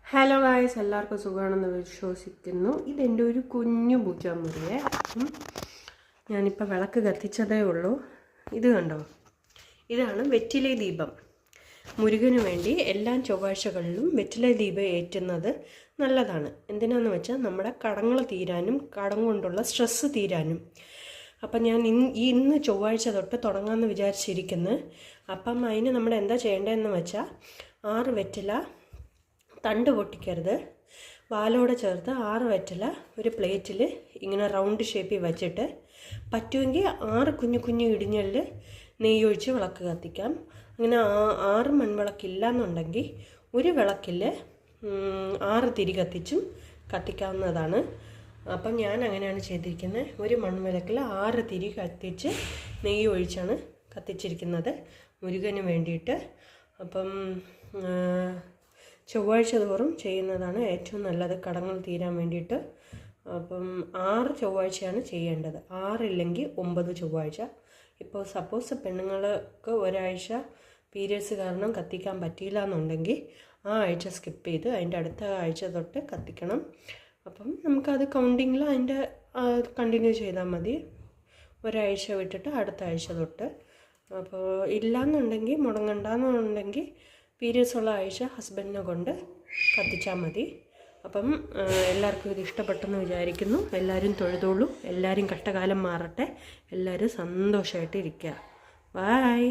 Hello guys, എല്ലാവർക്കും സുഖമാണെന്ന് വിശ്വസിക്കുന്നു. ഇതെൻ്റെ ഒരു കുഞ്ഞു പൂജാമുറിയെ. ഞാനിപ്പോൾ വിളക്ക് കത്തിച്ചതേ ഉള്ളൂ. ഇത് കണ്ടോ, ഇതാണ് വെറ്റില ദീപം. മുരുകന് വേണ്ടി എല്ലാ ചൊവ്വാഴ്ചകളിലും വെറ്റില ദീപം ഏറ്റുന്നത് നല്ലതാണ്. എന്തിനാന്ന് വെച്ചാൽ നമ്മുടെ കടങ്ങൾ തീരാനും കടം കൊണ്ടുള്ള സ്ട്രെസ്സ് തീരാനും. അപ്പം ഞാൻ ഇന്ന് ചൊവ്വാഴ്ച തൊട്ട് തുടങ്ങാമെന്ന് വിചാരിച്ചിരിക്കുന്നത്. അപ്പം അതിന് നമ്മൾ എന്താ ചെയ്യേണ്ടതെന്ന് വെച്ചാൽ 6 വെറ്റില തണ്ട് പൊട്ടിക്കരുത്, വാലോടെ ചേർത്ത് 6 വെറ്റില ഒരു പ്ലേറ്റിൽ ഇങ്ങനെ റൗണ്ട് ഷേപ്പിൽ വെച്ചിട്ട് പറ്റുമെങ്കിൽ 6 കുഞ്ഞു കുഞ്ഞു ഇടിഞ്ഞലിൽ നെയ്യൊഴിച്ച് വിളക്ക് കത്തിക്കാം. അങ്ങനെ 6 മൺവിളക്കില്ല എന്നുണ്ടെങ്കിൽ ഒരു വിളക്കിൽ 6 തിരി കത്തിച്ചും കത്തിക്കാവുന്നതാണ്. അപ്പം ഞാൻ അങ്ങനെയാണ് ചെയ്തിരിക്കുന്നത്. ഒരു മൺവിളക്കിൽ 6 തിരി കത്തിച്ച് നെയ്യ് ഒഴിച്ചാണ് കത്തിച്ചിരിക്കുന്നത് മുരുകന് വേണ്ടിയിട്ട്. അപ്പം ചൊവ്വാഴ്ച തോറും ചെയ്യുന്നതാണ് ഏറ്റവും നല്ലത് കടങ്ങൾ തീരാൻ വേണ്ടിയിട്ട്. അപ്പം 6 ചൊവ്വാഴ്ചയാണ് ചെയ്യേണ്ടത്, 6 ഇല്ലെങ്കിൽ 9 ചൊവ്വാഴ്ച. ഇപ്പോൾ സപ്പോസ് പെണ്ണുങ്ങൾക്ക് ഒരാഴ്ച പീരിയഡ്സ് കാരണം കത്തിക്കാൻ പറ്റിയില്ല എന്നുണ്ടെങ്കിൽ ആ ആഴ്ച സ്കിപ്പ് ചെയ്ത് അതിൻ്റെ അടുത്ത ആഴ്ച തൊട്ട് കത്തിക്കണം. അപ്പം നമുക്കത് കൗണ്ടിങ്ങിൽ അതിൻ്റെ കണ്ടിന്യൂ ചെയ്താൽ മതി, ഒരാഴ്ച വിട്ടിട്ട് അടുത്ത ആഴ്ച തൊട്ട്. അപ്പോൾ ഇല്ലയെന്നുണ്ടെങ്കിൽ മുടങ്ങണ്ടെന്നുണ്ടെങ്കിൽ പീരിയഡ്സ് ഉള്ള ആഴ്ച ഹസ്ബൻഡിനെ കൊണ്ട് കത്തിച്ചാൽ മതി. അപ്പം എല്ലാവർക്കും ഇത് ഇഷ്ടപ്പെട്ടെന്ന് വിചാരിക്കുന്നു. എല്ലാവരും തൊഴുതോളൂ, എല്ലാവരും കഷ്ടകാലം മാറട്ടെ, എല്ലാവരും സന്തോഷമായിട്ട് ഇരിക്കുക. ബൈ.